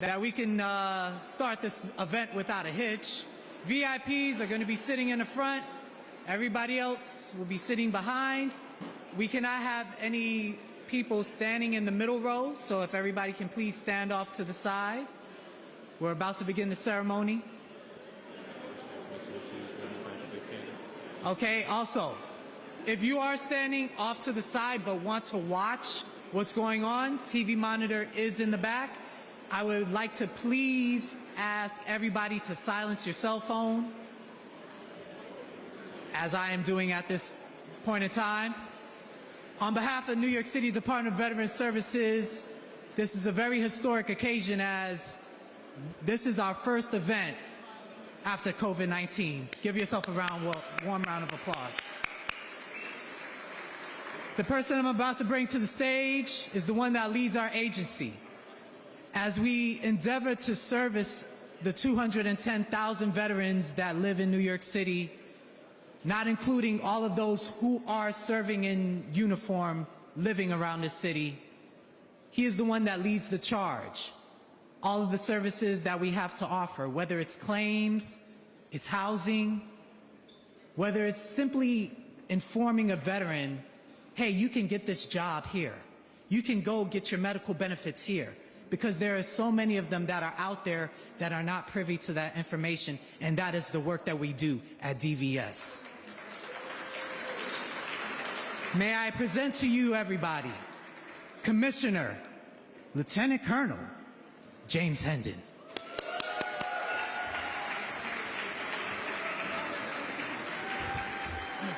that we can start this event without a hitch. VIPs are going to be sitting in the front. Everybody else will be sitting behind. We cannot have any people standing in the middle row, so if everybody can please stand off to the side. We're about to begin the ceremony. Okay, also, if you are standing off to the side but want to watch what's going on, TV monitor is in the back. I would like to please ask everybody to silence your cell phone, as I am doing at this point in time. On behalf of New York City Department of Veterans Services, this is a very historic occasion, as this is our first event after COVID-19. Give yourself a warm round of applause. The person I'm about to bring to the stage is the one that leads our agency. As we endeavor to service the 210,000 veterans that live in New York City, not including all of those who are serving in uniform living around the city, he is the one that leads the charge. All of the services that we have to offer, whether it's claims, it's housing, whether it's simply informing a veteran, hey, you can get this job here. You can go get your medical benefits here. Because there are so many of them that are out there that are not privy to that information, and that is the work that we do at DVS. May I present to you, everybody, Commissioner, Lieutenant Colonel James Hendon.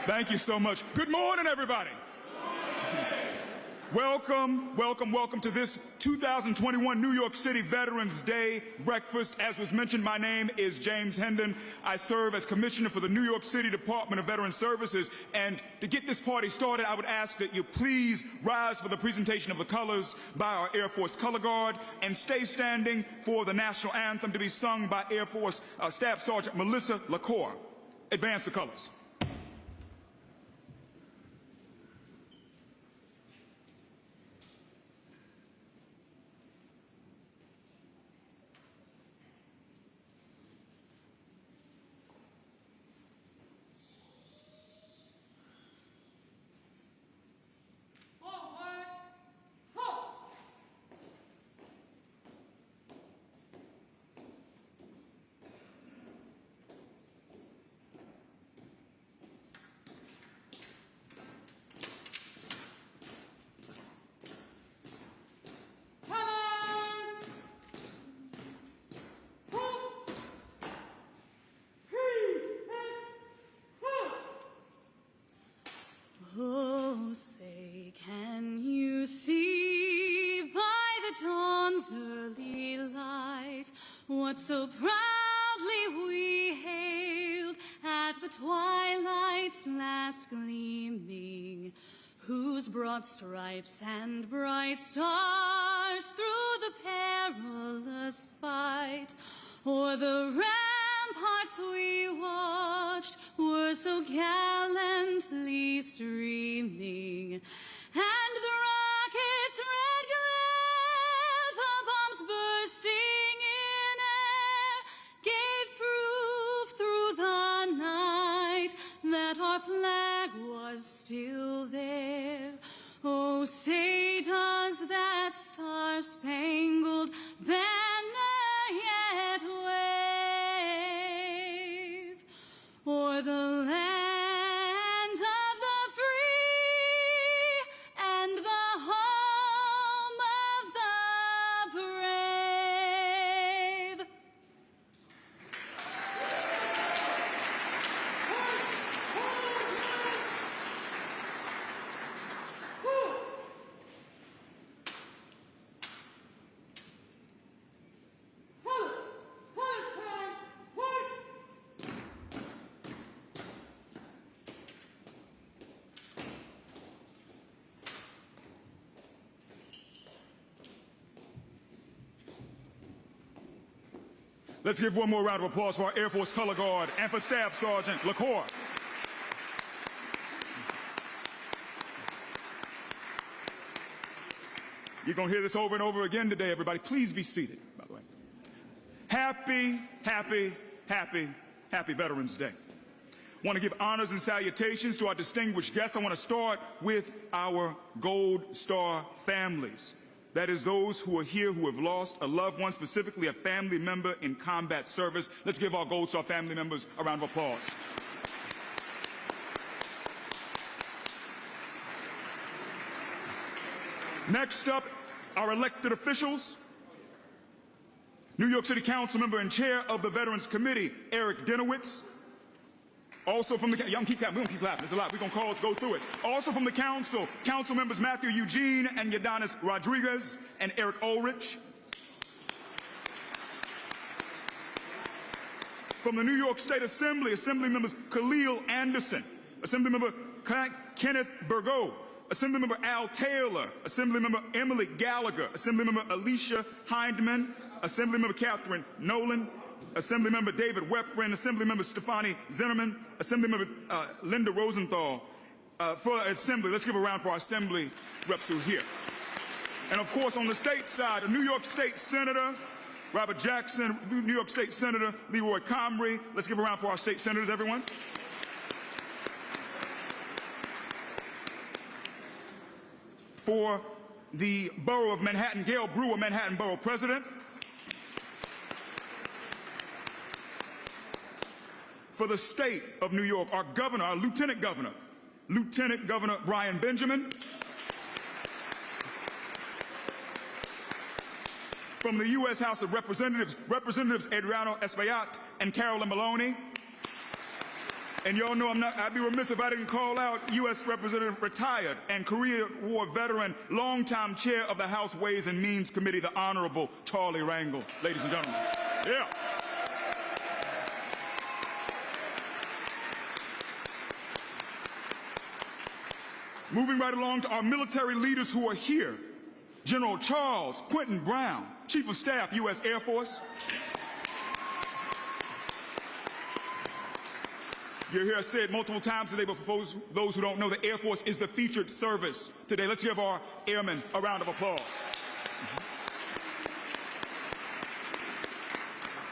Thank you so much. Good morning, everybody. Welcome, welcome, welcome to this 2021 New York City Veterans Day breakfast. As was mentioned, my name is James Hendon. I serve as Commissioner for the New York City Department of Veterans Services. And to get this party started, I would ask that you please rise for the presentation of the colors by our Air Force Color Guard, and stay standing for the national anthem to be sung by Air Force Staff Sergeant Melissa LaCour. Advance the colors. Oh, say, can you see by the dawn's early light what so proudly we hailed at the twilight's last gleaming, whose broad stripes and bright stars through the perilous fight o'er the ramparts we watched were so gallantly streaming, and the rocket's red glare, the bombs bursting in air, gave proof through the night that our flag was still there. Oh, say does that star-spangled banner yet wave o'er the land of the free and the home of the brave? Let's give one more round of applause for our Air Force Color Guard and for Staff Sergeant LaCour. You're going to hear this over and over again today, everybody. Please be seated, by the way. Happy, happy, happy, happy Veterans Day. I want to give honors and salutations to our distinguished guests. I want to start with our Gold Star families. That is those who are here who have lost a loved one, specifically a family member in combat service. Let's give our Gold Star family members a round of applause. Next up, our elected officials. New York City Council member and chair of the Veterans Committee, Eric Dinowitz. Also from the, y'all keep clapping, we don't keep clapping, there's a lot, we're going to go through it. Also from the council members Matthew Eugene and Yadanis Rodriguez and Eric Ulrich. From the New York State Assembly, Assembly members Khalil Anderson, Assembly member Kenneth Burgo, Assembly member Al Taylor, Assembly member Emily Gallagher, Assembly member Alicia Hindman, Assembly member Catherine Nolan, Assembly member David Weprin, Assembly member Stefani Zinnerman, Assembly member Linda Rosenthal. For Assembly, let's give a round for our Assembly reps who are here. And of course, on the state side, a New York State Senator, Robert Jackson, New York State Senator Leroy Comrie. Let's give a round for our state senators, everyone. For the borough of Manhattan, Gail Brewer, Manhattan Borough President. For the state of New York, our governor, our Lieutenant Governor Brian Benjamin. From the U.S. House of Representatives, Representatives Adriano Espaillat and Carolyn Maloney. And y'all know I'd be remiss if I didn't call out U.S. Representative retired and Korea War veteran, longtime chair of the House Ways and Means Committee, the Honorable Charlie Rangel, ladies and gentlemen. Yeah. Moving right along to our military leaders who are here. General Charles Quentin Brown, Chief of Staff, U.S. Air Force. You'll hear us say it multiple times today, but for those who don't know, the Air Force is the featured service today. Let's give our airmen a round of applause.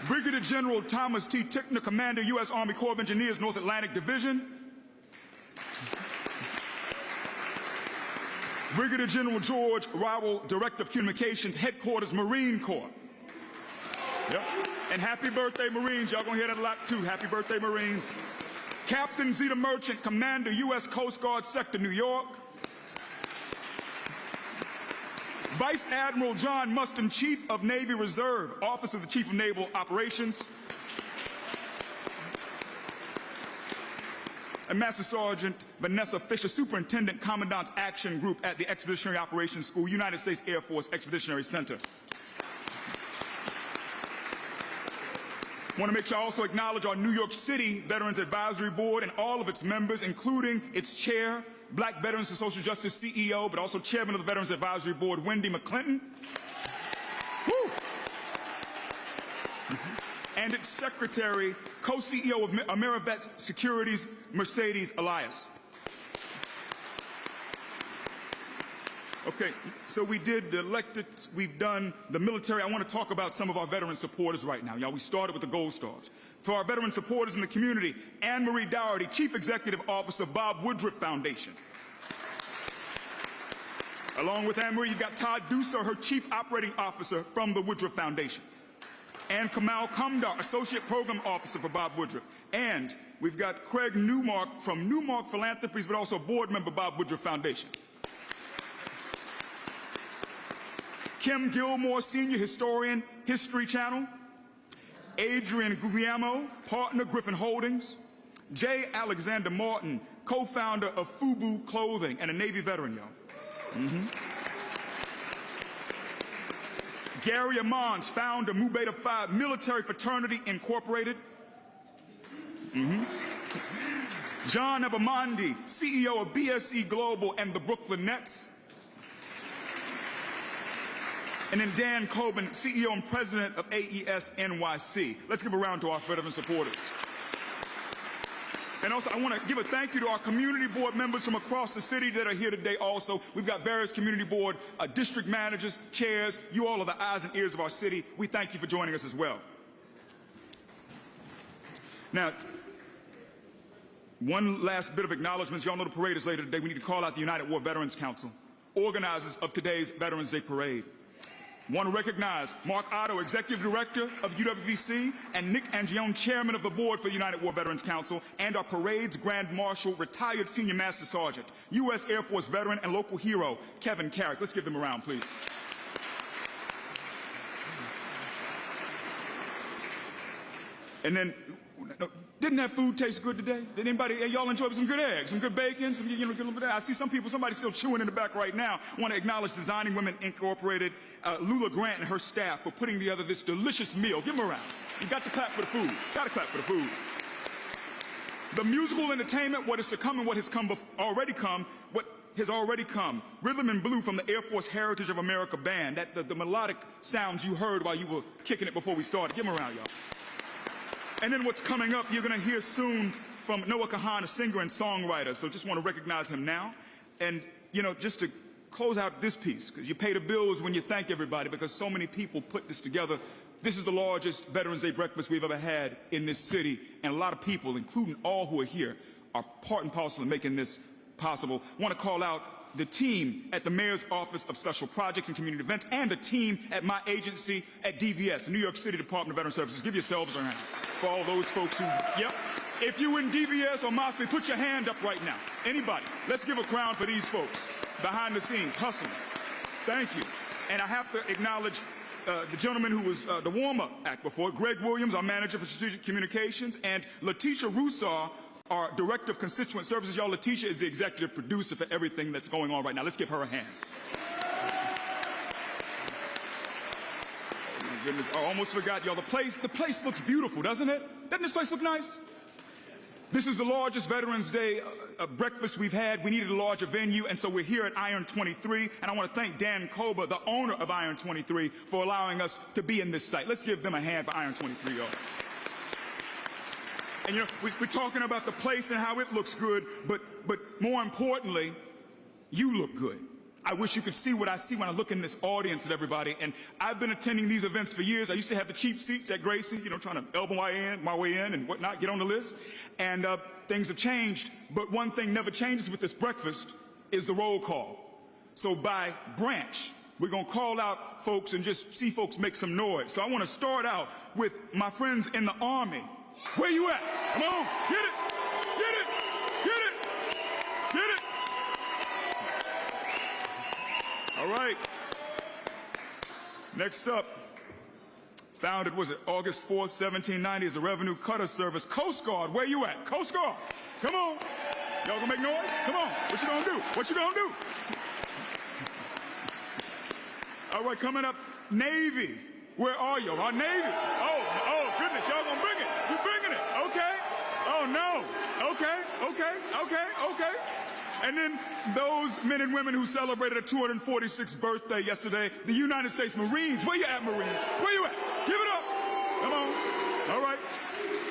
Brigadier General Thomas T. Tickner, Commander, U.S. Army Corps of Engineers, North Atlantic Division. Brigadier General George Rowell, Director of Communications, Headquarters, Marine Corps. Yep. And happy birthday, Marines. Y'all gonna hear that a lot too. Happy birthday, Marines. Captain Zeta Merchant, Commander, U.S. Coast Guard Sector, New York. Vice Admiral John Mustin, Chief of Navy Reserve, Office of the Chief of Naval Operations. And Master Sergeant Vanessa Fisher, Superintendent, Commandant's Action Group at the Expeditionary Operations School, United States Air Force Expeditionary Center. I want to make sure I also acknowledge our New York City Veterans Advisory Board and all of its members, including its chair, Black Veterans for Social Justice CEO, but also Chairman of the Veterans Advisory Board, Wendy McClinton. Woo! And its Secretary, Co-CEO of Amerivet Securities, Mercedes Elias. Okay, so we did the elected, we've done the military. I want to talk about some of our veteran supporters right now. Y'all, we started with the Gold Stars. For our veteran supporters in the community, Anne Marie Dougherty, Chief Executive Officer, Bob Woodruff Foundation. Along with Anne Marie, you've got Todd Duser, her Chief Operating Officer from the Woodruff Foundation. And Kamal Kamdar, Associate Program Officer for Bob Woodruff. And we've got Craig Newmark from Newmark Philanthropies, but also board member, Bob Woodruff Foundation. Kim Gilmore, Senior Historian, History Channel. Adrian Guglielmo, partner, Griffin Holdings. J. Alexander Martin, co-founder of FUBU Clothing and a Navy veteran, y'all. Gary Amons, founder, Mu Beta Phi Military Fraternity Incorporated. John Ebamondi, CEO of BSE Global and the Brooklyn Nets. And then Dan Coben, CEO and President of AES NYC. Let's give a round to our veteran supporters. And also, I want to give a thank you to our community board members from across the city that are here today also. We've got various community board district managers, chairs. You all are the eyes and ears of our city. We thank you for joining us as well. Now, one last bit of acknowledgments. Y'all know the parade is later today. We need to call out the United War Veterans Council, organizers of today's Veterans Day Parade. Want to recognize Mark Otto, Executive Director of UWVC, and Nick Angione, Chairman of the Board for the United War Veterans Council, and our parade's Grand Marshal, retired Senior Master Sergeant, U.S. Air Force veteran and local hero, Kevin Carrick. Let's give them a round, please. And then, didn't that food taste good today? Did anybody, y'all enjoy some good eggs, some good bacon, some, I see somebody still chewing in the back right now. I want to acknowledge Designing Women Incorporated, Lula Grant and her staff for putting together this delicious meal. Give them a round. You got to clap for the food. Got to clap for the food. The musical entertainment, what is to come and what has already come, what has already come. Rhythm and Blue from the Air Force Heritage of America Band. The melodic sounds you heard while you were kicking it before we started. Give them a round, y'all. And then what's coming up, you're going to hear soon from Noah Kahan, a singer and songwriter. So just want to recognize him now. And, just to close out this piece, because you pay the bills when you thank everybody, because so many people put this together. This is the largest Veterans Day breakfast we've ever had in this city. And a lot of people, including all who are here, are part and parcel in making this possible. I want to call out the team at the Mayor's Office of Special Projects and Community Events and the team at my agency at DVS, the New York City Department of Veteran Services. Give yourselves a round for all those folks who, yep. If you in DVS or MOSFET, put your hand up right now. Anybody. Let's give a crown for these folks behind the scenes, hustling. Thank you. And I have to acknowledge the gentleman who was the warm-up act before, Greg Williams, our manager for strategic communications, and Letitia Roussar, our Director of Constituent Services. Y'all, Letitia is the executive producer for everything that's going on right now. Let's give her a hand. Oh, my goodness. I almost forgot, y'all. The place looks beautiful, doesn't it? Doesn't this place look nice? This is the largest Veterans Day breakfast we've had. We needed a larger venue, and so we're here at Iron 23. And I want to thank Dan Koba, the owner of Iron 23, for allowing us to be in this site. Let's give them a hand for Iron 23, y'all. And we're talking about the place and how it looks good, but more importantly, you look good. I wish you could see what I see when I look in this audience at everybody. And I've been attending these events for years. I used to have the cheap seats at Gracie, trying to elbow my way in and whatnot, get on the list. And things have changed. But one thing never changes with this breakfast is the roll call. So by branch, we're going to call out folks and just see folks make some noise. So I want to start out with my friends in the Army. Where you at? Come on, get it, get it, get it, get it. All right. Next up, founded, was it August 4th, 1790, as a revenue cutter service. Coast Guard, where you at? Coast Guard, come on. Y'all gonna make noise? Come on, what you gonna do? What you gonna do? All right, coming up, Navy. Where are you? Our Navy. Oh, goodness, y'all gonna bring it. You're bringing it. Okay. Oh, no. Okay. And then those men and women who celebrated a 246th birthday yesterday, the United States Marines. Where you at, Marines? Where you at? Give it up. Come on. All right.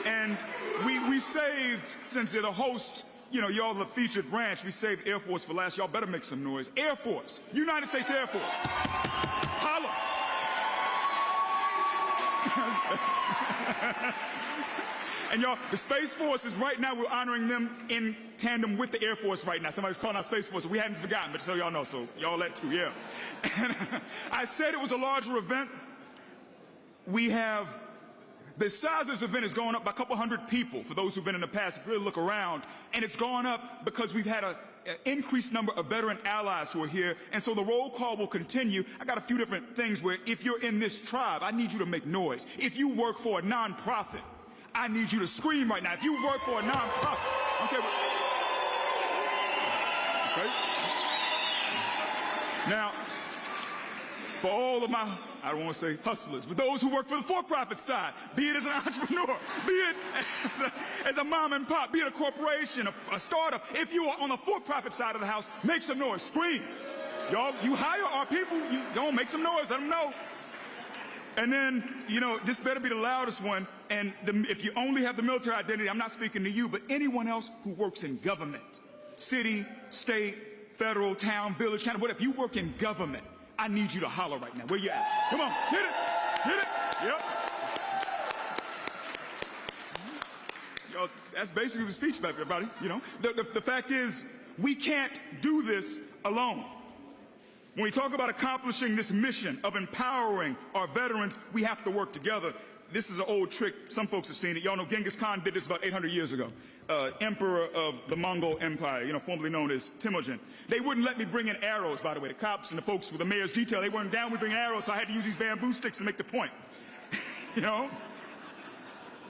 And we saved, since they're the host, y'all the featured branch, we saved Air Force for last. Y'all better make some noise. Air Force. United States Air Force. Holla. And y'all, the Space Force is right now, we're honoring them in tandem with the Air Force right now. Somebody's calling out Space Force. We hadn't forgotten, but so y'all know, so y'all that too, yeah. And I said it was a larger event. We have, the size of this event has gone up by a couple hundred people for those who've been in the past. Really look around. And it's gone up because we've had an increased number of veteran allies who are here. And so the roll call will continue. I got a few different things where if you're in this tribe, I need you to make noise. If you work for a nonprofit, I need you to scream right now. If you work for a nonprofit, okay. Now, for all of my, I don't want to say hustlers, but those who work for the for-profit side, be it as an entrepreneur, be it as a mom and pop, be it a corporation, a startup, if you are on the for-profit side of the house, make some noise, scream. Y'all, you hire our people, you don't make some noise, let them know. And then, this better be the loudest one. And if you only have the military identity, I'm not speaking to you, but anyone else who works in government, city, state, federal, town, village, kind of what, if you work in government, I need you to holler right now. Where you at? Come on, hit it, yep. That's basically the speech, everybody. You know, the fact is, we can't do this alone. When we talk about accomplishing this mission of empowering our veterans, we have to work together. This is an old trick. Some folks have seen it. Y'all know Genghis Khan did this about 800 years ago. Emperor of the Mongol Empire, you know, formerly known as Temujin. They wouldn't let me bring in arrows, by the way. The cops and the folks with the mayor's detail, they weren't down with bringing arrows, so I had to use these bamboo sticks to make the point. You know?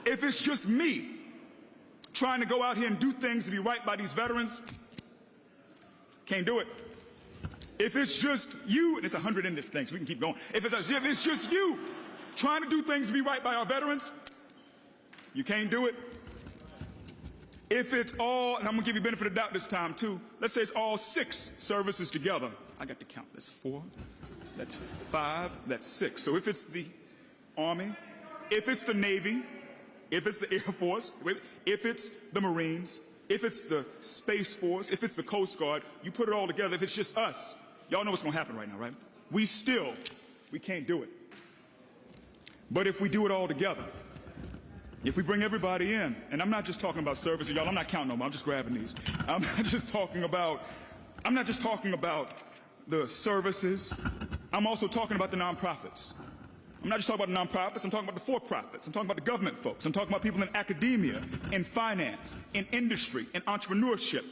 If it's just me trying to go out here and do things to be right by these veterans, can't do it. If it's just you, and it's 100 in this thing, so we can keep going. If it's just you trying to do things to be right by our veterans, you can't do it. If it's all, and I'm going to give you benefit of doubt this time too, let's say it's all 6 services together. I got to count. That's 4, that's 5, that's 6. So if it's the Army, if it's the Navy, if it's the Air Force, if it's the Marines, if it's the Space Force, if it's the Coast Guard, you put it all together. If it's just us, y'all know what's going to happen right now, right? We can't do it. But if we do it all together, if we bring everybody in, and I'm not just talking about services, y'all, I'm not counting them, I'm just grabbing these. I'm not just talking about the services, I'm also talking about the nonprofits. I'm not just talking about the nonprofits, I'm talking about the for-profits, I'm talking about the government folks, I'm talking about people in academia, in finance, in industry, in entrepreneurship,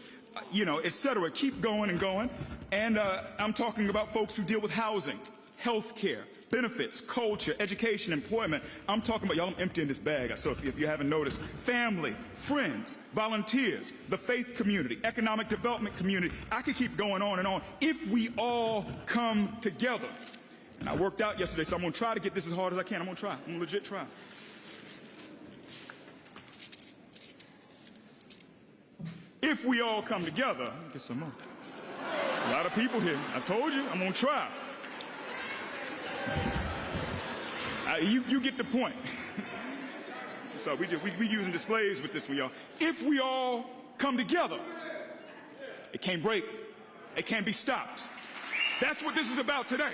you know, et cetera. Keep going and going. And I'm talking about folks who deal with housing, health care, benefits, culture, education, employment. I'm talking about, y'all, I'm emptying this bag, so if you haven't noticed, family, friends, volunteers, the faith community, economic development community. I could keep going on and on. If we all come together, and I worked out yesterday, so I'm going to try to get this as hard as I can. I'm going to try. I'm going to legit try. If we all come together, let me get some more. A lot of people here. I told you, I'm going to try. You get the point. So we using displays with this one, y'all. If we all come together, it can't break. It can't be stopped. That's what this is about today.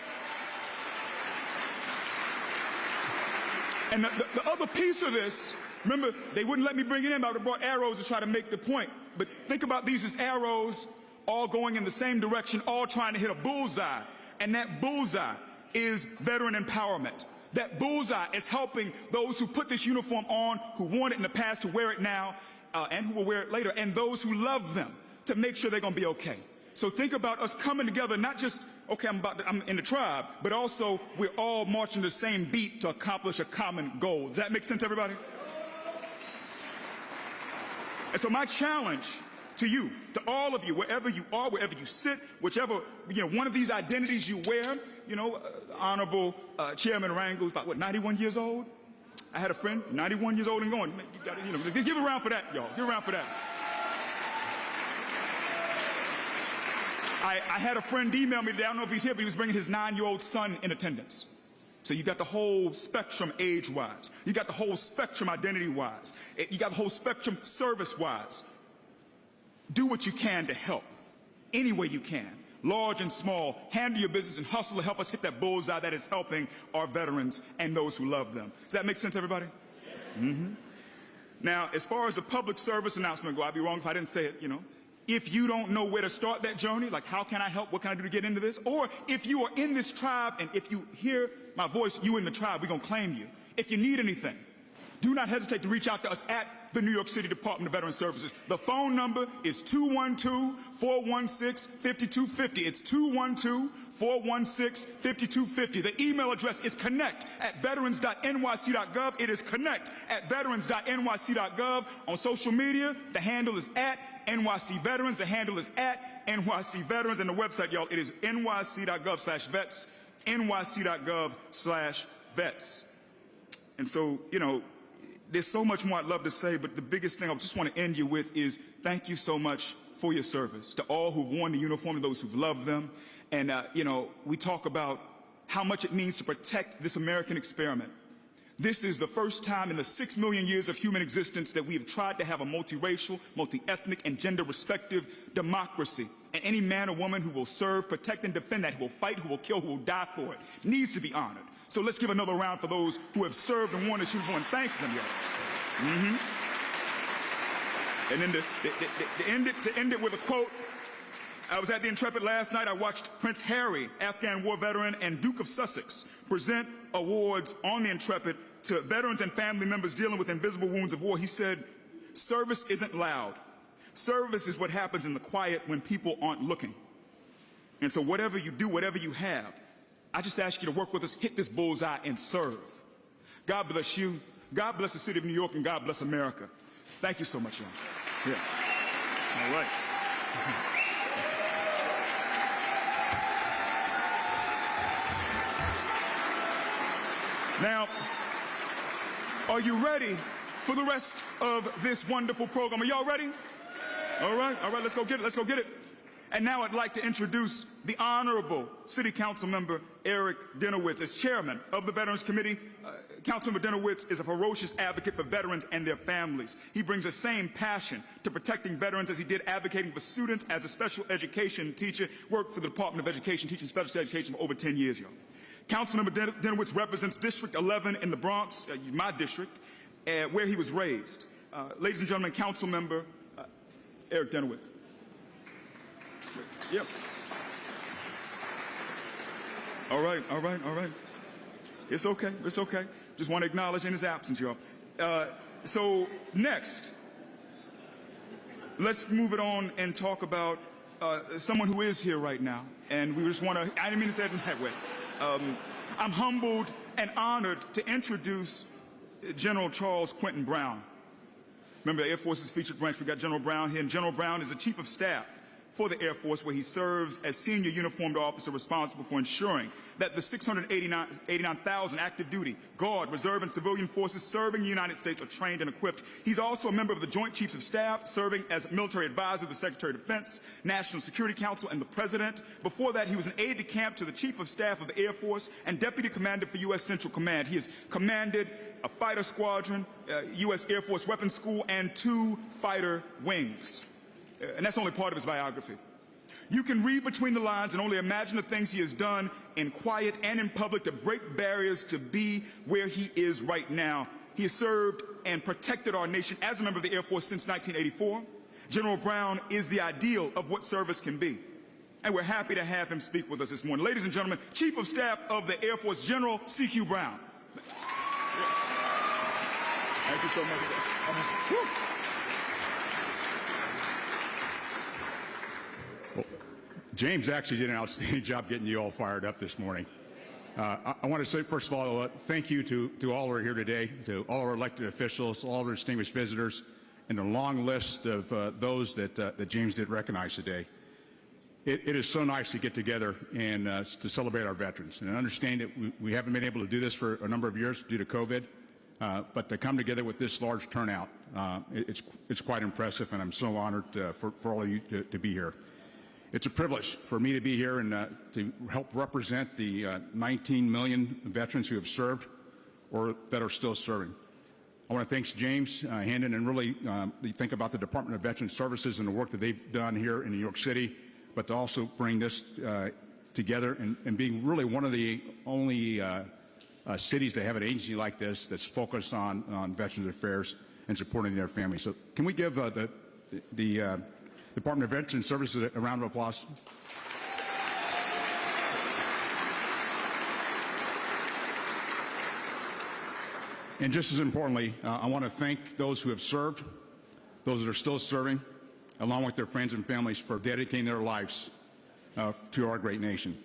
And the other piece of this, remember, they wouldn't let me bring it in, but I would have brought arrows to try to make the point. But think about these as arrows all going in the same direction, all trying to hit a bullseye. And that bullseye is veteran empowerment. That bullseye is helping those who put this uniform on, who worn it in the past, to wear it now, and who will wear it later, and those who love them, to make sure they're going to be okay. So think about us coming together, not just, okay, I'm in the tribe, but also we're all marching the same beat to accomplish a common goal. Does that make sense, everybody? And so my challenge to you, to all of you, wherever you are, wherever you sit, whichever, one of these identities you wear, Honorable Chairman Rangel is about, what, 91 years old? I had a friend, 91 years old and going. You gotta, give a round for that, y'all. Give a round for that. I had a friend email me today, I don't know if he's here, but he was bringing his 9-year-old son in attendance. So you got the whole spectrum age-wise. You got the whole spectrum identity-wise. You got the whole spectrum service-wise. Do what you can to help, any way you can, large and small. Handle your business and hustle to help us hit that bullseye that is helping our veterans and those who love them. Does that make sense, everybody? Mm-hmm. Now, as far as the public service announcement go, I'd be wrong if I didn't say it, If you don't know where to start that journey, like how can I help, what can I do to get into this? Or if you are in this tribe and if you hear my voice, you in the tribe, we're going to claim you. If you need anything, do not hesitate to reach out to us at the New York City Department of Veteran Services. The phone number is 212-416-5250. It's 212-416-5250. The email address is connect@veterans.nyc.gov. It is connect@veterans.nyc.gov. On social media, the handle is @NYC Veterans. The handle is @NYC Veterans. And the website, y'all, it is nyc.gov/vets, nyc.gov/vets. And so, there's so much more I'd love to say, but the biggest thing I just want to end you with is thank you so much for your service. To all who've worn the uniform, to those who've loved them. And, we talk about how much it means to protect this American experiment. This is the first time in the 6 million years of human existence that we have tried to have a multiracial, multi-ethnic, and gender-respective democracy. And any man or woman who will serve, protect, and defend that, who will fight, who will kill, who will die for it, needs to be honored. So let's give another round for those who have served and worn this uniform and thank them, y'all. Mm-hmm. And then to end it with a quote, I was at the Intrepid last night. I watched Prince Harry, Afghan war veteran, and Duke of Sussex present awards on the Intrepid to veterans and family members dealing with invisible wounds of war. He said, "Service isn't loud. Service is what happens in the quiet when people aren't looking." And so whatever you do, whatever you have, I just ask you to work with us, hit this bullseye, and serve. God bless you. God bless the city of New York, and God bless America. Thank you so much, y'all. Yeah. All right. Now, are you ready for the rest of this wonderful program? Are y'all ready? All right, let's go get it. And now I'd like to introduce the Honorable City Council Member Eric Dinowitz. As chairman of the Veterans Committee, Councilmember Dinowitz is a ferocious advocate for veterans and their families. He brings the same passion to protecting veterans as he did advocating for students. As a special education teacher, worked for the Department of Education, teaching special education for over 10 years, y'all. Councilmember Dinowitz represents District 11 in the Bronx, my district, where he was raised. Ladies and gentlemen, Councilmember Eric Dinowitz. Yep. All right. It's okay. Just want to acknowledge in his absence, y'all. So next, let's move it on and talk about someone who is here right now. And we just want to, I didn't mean to say it in that way. I'm humbled and honored to introduce General Charles Quentin Brown. Remember, the Air Force's featured branch, we got General Brown here, and General Brown is the Chief of Staff for the Air Force, where he serves as senior uniformed officer responsible for ensuring that the 689,000 active duty, Guard, Reserve, and civilian forces serving the United States are trained and equipped. He's also a member of the Joint Chiefs of Staff, serving as military advisor to the Secretary of Defense, National Security Council, and the President. Before that, he was an aide-de-camp to the Chief of Staff of the Air Force and Deputy Commander for U.S. Central Command. He has commanded a fighter squadron, U.S. Air Force Weapons School, and 2 fighter wings. And that's only part of his biography. You can read between the lines and only imagine the things he has done in quiet and in public to break barriers to be where he is right now. He has served and protected our nation as a member of the Air Force since 1984. General Brown is the ideal of what service can be. And we're happy to have him speak with us this morning. Ladies and gentlemen, Chief of Staff of the Air Force, General C.Q. Brown. Thank you so much. James actually did an outstanding job getting you all fired up this morning. I want to say, first of all, thank you to all who are here today, to all our elected officials, all our distinguished visitors, and the long list of those that James did recognize today. It is so nice to get together and to celebrate our veterans. And I understand that we haven't been able to do this for a number of years due to COVID, but to come together with this large turnout, it's quite impressive, and I'm so honored for all of you to be here. It's a privilege for me to be here and to help represent the 19 million veterans who have served or that are still serving. I want to thank James Hendon and really think about the Department of Veteran Services and the work that they've done here in New York City, but to also bring this together and being really one of the only cities to have an agency like this that's focused on veterans affairs and supporting their families. So can we give the Department of Veteran Services a round of applause? And just as importantly, I want to thank those who have served, those that are still serving, along with their friends and families for dedicating their lives to our great nation.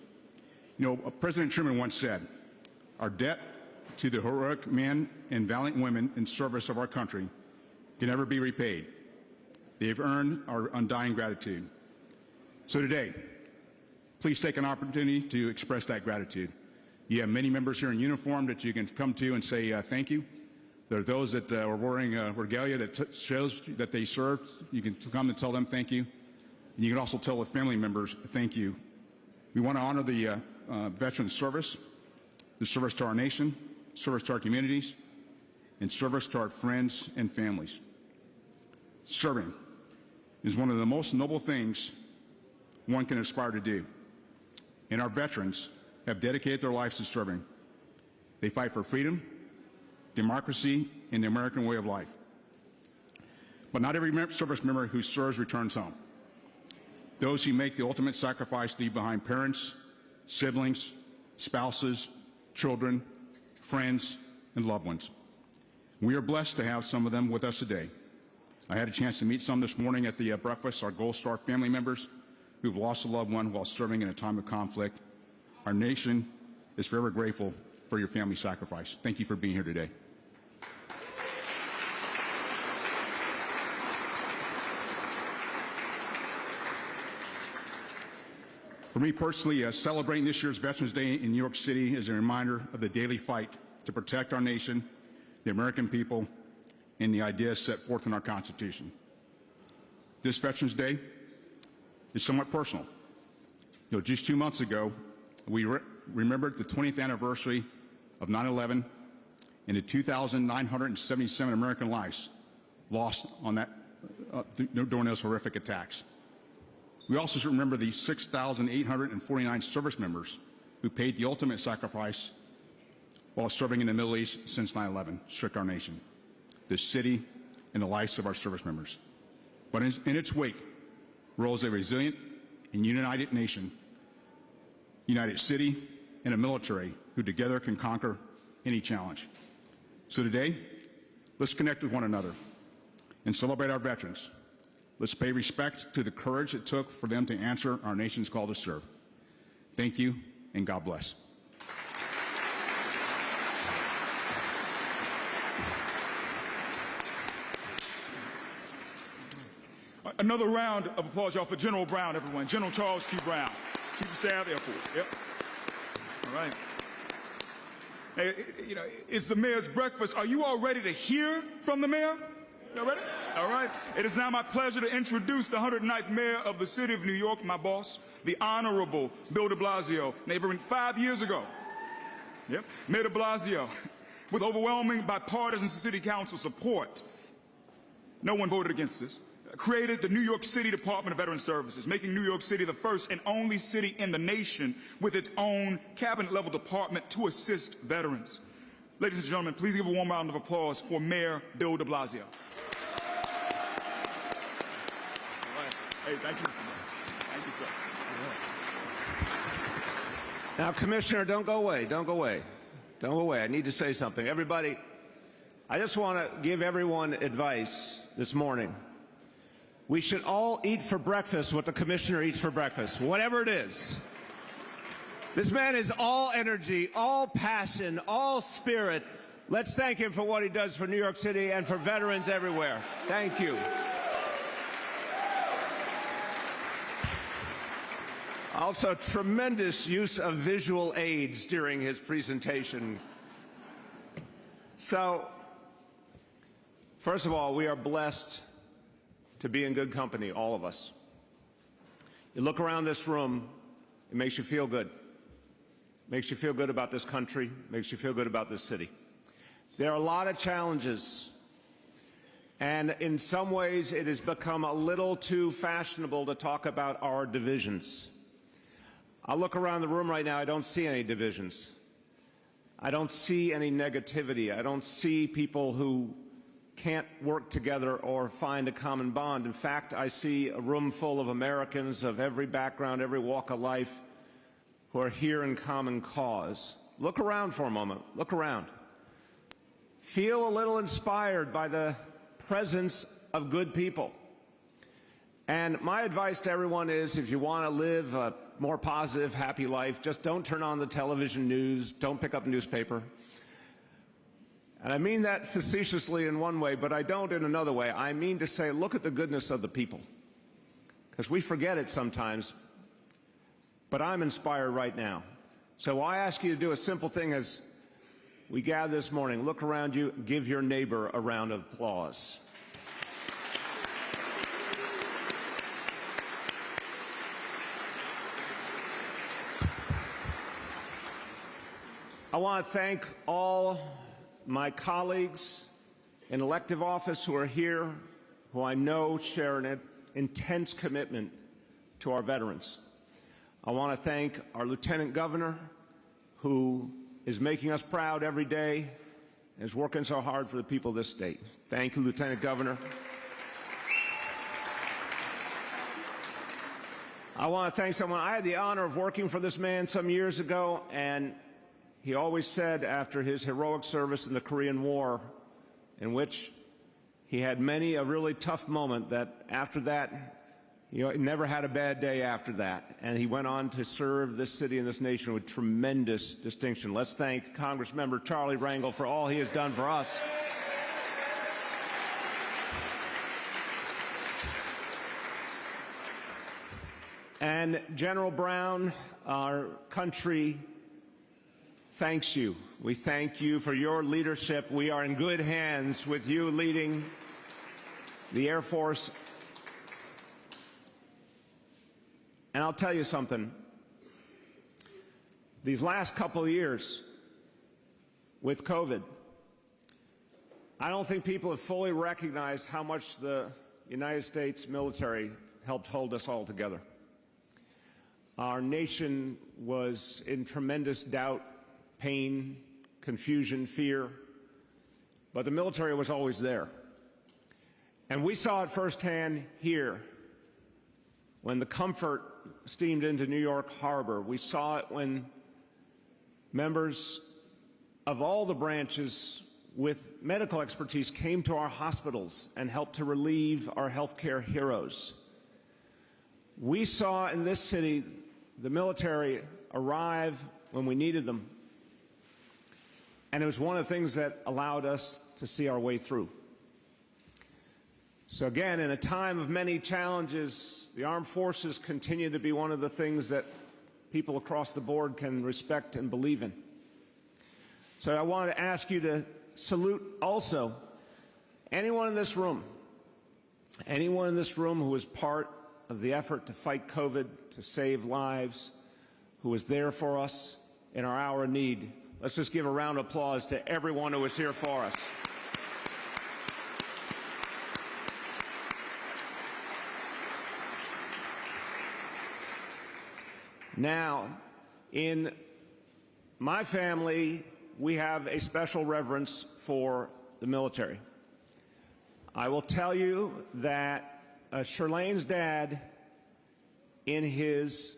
You know, President Truman once said, "Our debt to the heroic men and valiant women in service of our country can never be repaid. They have earned our undying gratitude." So today, please take an opportunity to express that gratitude. You have many members here in uniform that you can come to and say thank you. There are those that are wearing regalia that shows that they served. You can come and tell them thank you. And you can also tell the family members thank you. We want to honor the veteran service, the service to our nation, service to our communities, and service to our friends and families. Serving is one of the most noble things one can aspire to do. And our veterans have dedicated their lives to serving. They fight for freedom, democracy, and the American way of life. But not every service member who serves returns home. Those who make the ultimate sacrifice leave behind parents, siblings, spouses, children, friends, and loved ones. We are blessed to have some of them with us today. I had a chance to meet some this morning at the breakfast, our Gold Star family members who've lost a loved one while serving in a time of conflict. Our nation is forever grateful for your family sacrifice. Thank you for being here today. For me personally, celebrating this year's Veterans Day in New York City is a reminder of the daily fight to protect our nation, the American people, and the ideas set forth in our Constitution. This Veterans Day is somewhat personal. Just 2 months ago, we remembered the 20th anniversary of 9/11 and the 2,977 American lives lost on that during those horrific attacks. We also remember the 6,849 service members who paid the ultimate sacrifice while serving in the Middle East since 9/11 shook our nation, the city, and the lives of our service members. But in its wake rolls a resilient and united nation, united city, and a military who together can conquer any challenge. So today, let's connect with one another and celebrate our veterans. Let's pay respect to the courage it took for them to answer our nation's call to serve. Thank you, and God bless. Another round of applause, y'all, for General Brown, everyone. General Charles Q. Brown, Chief of Staff, Air Force. Yep. All right. Hey, it's the mayor's breakfast. Are you all ready to hear from the mayor? Y'all ready? All right. It is now my pleasure to introduce the 109th mayor of the city of New York, my boss, the Honorable Bill de Blasio, named 5 years ago. Yep. Mayor de Blasio, with overwhelming bipartisan city council support, no one voted against this, created the New York City Department of Veteran Services, making New York City the first and only city in the nation with its own cabinet-level department to assist veterans. Ladies and gentlemen, please give a warm round of applause for Mayor Bill de Blasio. Hey, thank you, sir. Thank you, sir. Now, Commissioner, don't go away. Don't go away. Don't go away. I need to say something. Everybody, I just want to give everyone advice this morning. We should all eat for breakfast what the Commissioner eats for breakfast, whatever it is. This man is all energy, all passion, all spirit. Let's thank him for what he does for New York City and for veterans everywhere. Thank you. Also, tremendous use of visual aids during his presentation. So, first of all, we are blessed to be in good company, all of us. You look around this room, it makes you feel good. It makes you feel good about this country, it makes you feel good about this city. There are a lot of challenges, and in some ways it has become a little too fashionable to talk about our divisions. I look around the room right now, I don't see any divisions. I don't see any negativity. I don't see people who can't work together or find a common bond. In fact, I see a room full of Americans of every background, every walk of life, who are here in common cause. Look around for a moment. Look around. Feel a little inspired by the presence of good people. And my advice to everyone is, if you want to live a more positive, happy life, just don't turn on the television news, don't pick up a newspaper. And I mean that facetiously in one way, but I don't in another way. I mean to say, look at the goodness of the people, because we forget it sometimes, but I'm inspired right now. So I ask you to do a simple thing as we gather this morning. Look around you, give your neighbor a round of applause. I want to thank all my colleagues in elective office who are here, who I know share an intense commitment to our veterans. I want to thank our Lieutenant Governor, who is making us proud every day and is working so hard for the people of this state. Thank you, Lieutenant Governor. I want to thank someone. I had the honor of working for this man some years ago, and he always said after his heroic service in the Korean War, in which he had many a really tough moment, that after that, he never had a bad day after that. And he went on to serve this city and this nation with tremendous distinction. Let's thank Congressmember Charlie Rangel for all he has done for us. And General Brown, our country thanks you. We thank you for your leadership. We are in good hands with you leading the Air Force. And I'll tell you something. These last couple of years with COVID, I don't think people have fully recognized how much the United States military helped hold us all together. Our nation was in tremendous doubt, pain, confusion, fear, but the military was always there. And we saw it firsthand here when the Comfort steamed into New York Harbor. We saw it when members of all the branches with medical expertise came to our hospitals and helped to relieve our healthcare heroes. We saw in this city the military arrive when we needed them. And it was one of the things that allowed us to see our way through. So again, in a time of many challenges, the armed forces continue to be one of the things that people across the board can respect and believe in. So I want to ask you to salute also anyone in this room who was part of the effort to fight COVID, to save lives, who was there for us in our hour of need. Let's just give a round of applause to everyone who was here for us. Now, in my family, we have a special reverence for the military. I will tell you that Shirlane's dad, in his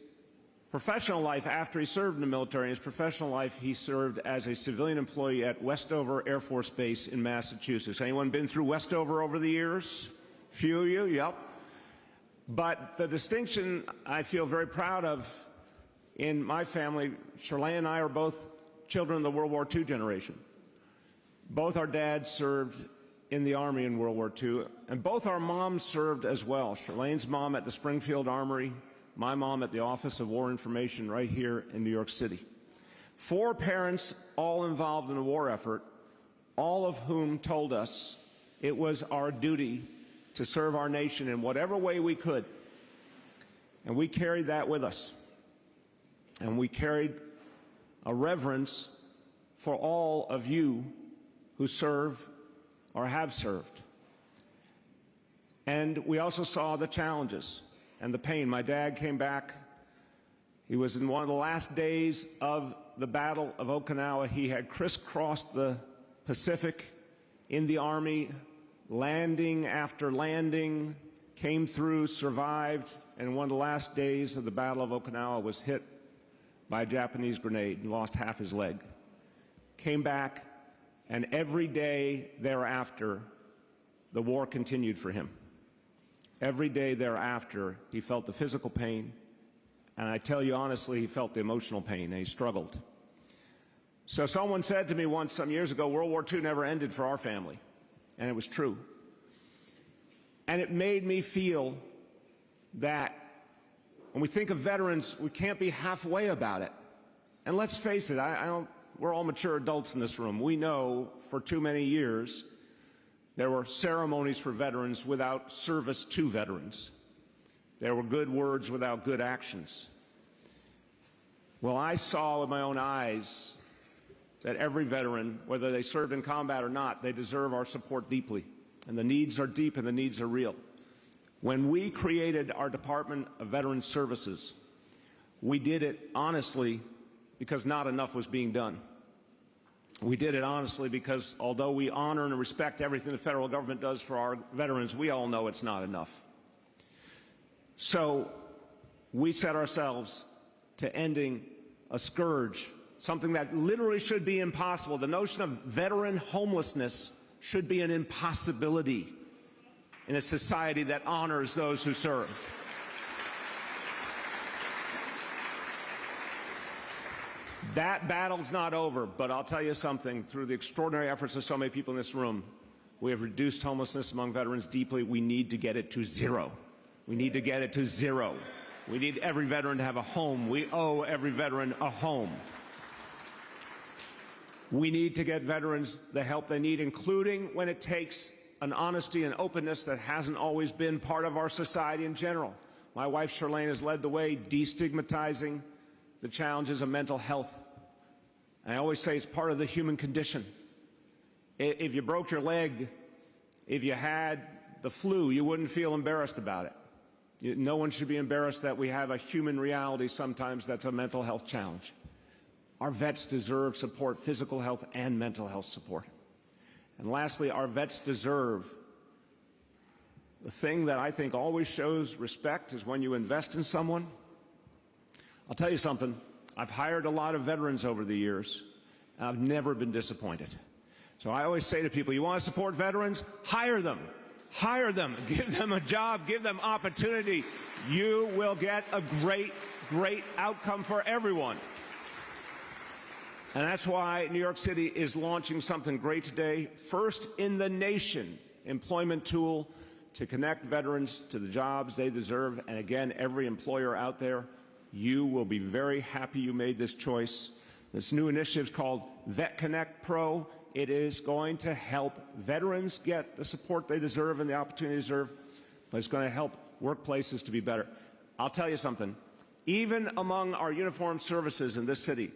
professional life, after he served in the military, in his professional life, he served as a civilian employee at Westover Air Force Base in Massachusetts. Anyone been through Westover over the years? Few of you, yep. But the distinction I feel very proud of in my family, Shirlane and I are both children of the World War II generation. Both our dads served in the Army in World War II, and both our moms served as well. Shirlane's mom at the Springfield Armory, my mom at the Office of War Information right here in New York City. 4 parents all involved in the war effort, all of whom told us it was our duty to serve our nation in whatever way we could. And we carried that with us. And we carried a reverence for all of you who serve or have served. And we also saw the challenges and the pain. My dad came back. He was in one of the last days of the Battle of Okinawa. He had crisscrossed the Pacific in the Army, landing after landing, came through, survived, and one of the last days of the Battle of Okinawa was hit by a Japanese grenade and lost half his leg. Came back, and every day thereafter, the war continued for him. Every day thereafter, he felt the physical pain, and I tell you honestly, he felt the emotional pain, and he struggled. So someone said to me once, some years ago, World War II never ended for our family, and it was true. And it made me feel that when we think of veterans, we can't be halfway about it. And let's face it, we're all mature adults in this room. We know for too many years there were ceremonies for veterans without service to veterans. There were good words without good actions. Well, I saw with my own eyes that every veteran, whether they served in combat or not, they deserve our support deeply. And the needs are deep and the needs are real. When we created our Department of Veterans Services, we did it honestly because not enough was being done. We did it honestly because although we honor and respect everything the federal government does for our veterans, we all know it's not enough. So we set ourselves to ending a scourge, something that literally should be impossible. The notion of veteran homelessness should be an impossibility in a society that honors those who serve. That battle's not over, but I'll tell you something. Through the extraordinary efforts of so many people in this room, we have reduced homelessness among veterans deeply. We need to get it to zero. We need to get it to zero. We need every veteran to have a home. We owe every veteran a home. We need to get veterans the help they need, including when it takes an honesty and openness that hasn't always been part of our society in general. My wife, Charlene, has led the way destigmatizing the challenges of mental health. And I always say it's part of the human condition. If you broke your leg, if you had the flu, you wouldn't feel embarrassed about it. No one should be embarrassed that we have a human reality sometimes that's a mental health challenge. Our vets deserve support, physical health and mental health support. And lastly, our vets deserve the thing that I think always shows respect is when you invest in someone. I'll tell you something, I've hired a lot of veterans over the years, and I've never been disappointed. So I always say to people, you want to support veterans? Hire them. Hire them. Give them a job. Give them opportunity. You will get a great, great outcome for everyone. And that's why New York City is launching something great today. First in the nation employment tool to connect veterans to the jobs they deserve. And again, every employer out there, you will be very happy you made this choice. This new initiative is called Vet Connect Pro. It is going to help veterans get the support they deserve and the opportunity they deserve, but it's going to help workplaces to be better. I'll tell you something. Even among our uniformed services in this city,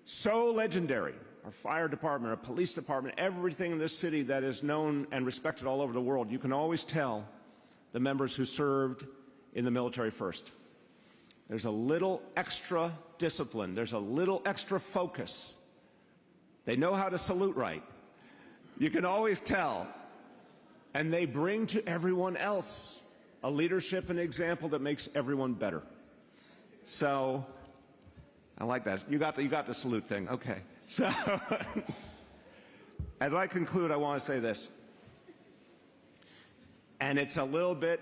so legendary, our fire department, our police department, everything in this city that is known and respected all over the world, you can always tell the members who served in the military first. There's a little extra discipline. There's a little extra focus. They know how to salute right. You can always tell. And they bring to everyone else a leadership and example that makes everyone better. So, I like that. You got the salute thing. Okay. So, as I conclude, I want to say this. And it's a little bit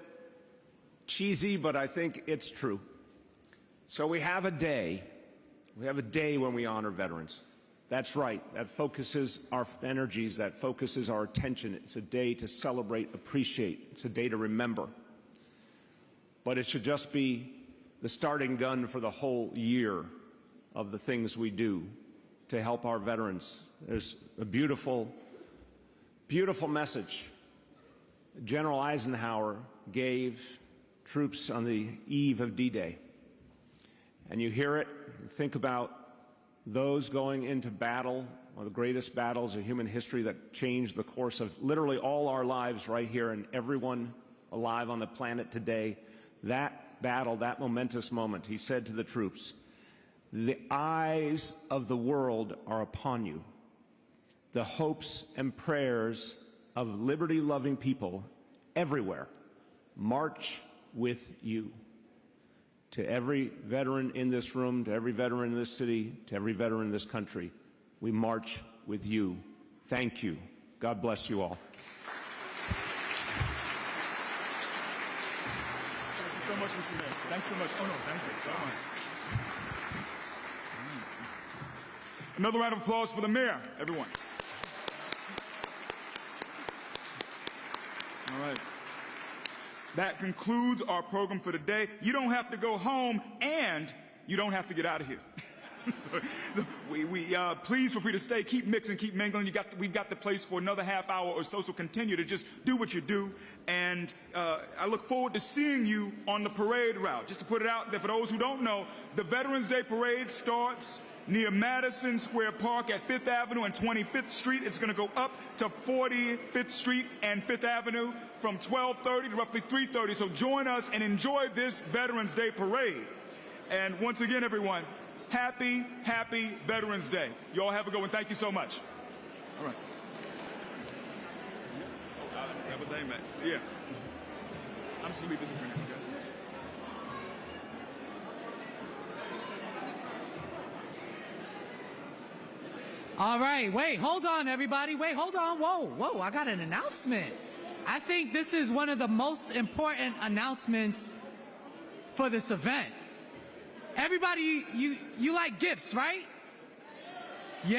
cheesy, but I think it's true. So we have a day when we honor veterans. That's right, that focuses our energies, that focuses our attention. It's a day to celebrate, appreciate. It's a day to remember. But it should just be the starting gun for the whole year of the things we do to help our veterans. There's a beautiful, beautiful message General Eisenhower gave troops on the eve of D-Day. And you hear it, think about those going into battle, one of the greatest battles of human history that changed the course of literally all our lives right here and everyone alive on the planet today. That battle, that momentous moment, he said to the troops, "The eyes of the world are upon you. The hopes and prayers of liberty-loving people everywhere march with you." To every veteran in this room, to every veteran in this city, to every veteran in this country, we march with you. Thank you. God bless you all. Thank you so much, Mr. Mayor. Thanks so much. Oh, no, thank you. So much. Another round of applause for the mayor, everyone. All right. That concludes our program for today. You don't have to go home, and you don't have to get out of here. Please feel free to stay. Keep mixing, keep mingling. We've got the place for another half hour or so, so continue to just do what you do. And I look forward to seeing you on the parade route. Just to put it out there for those who don't know, the Veterans Day Parade starts near Madison Square Park at 5th Avenue and 25th Street. It's going to go up to 45th Street and 5th Avenue from 12:30 to roughly 3:30. So join us and enjoy this Veterans Day Parade. And once again, everyone, happy, happy Veterans Day. You all have a good one. Thank you so much. All right. Have a day, man. Yeah. I'm just going to leave this for a minute, okay? All right, wait, hold on, everybody. Wait, hold on. Whoa, I got an announcement. I think this is one of the most important announcements for this event. Everybody, you like gifts, right?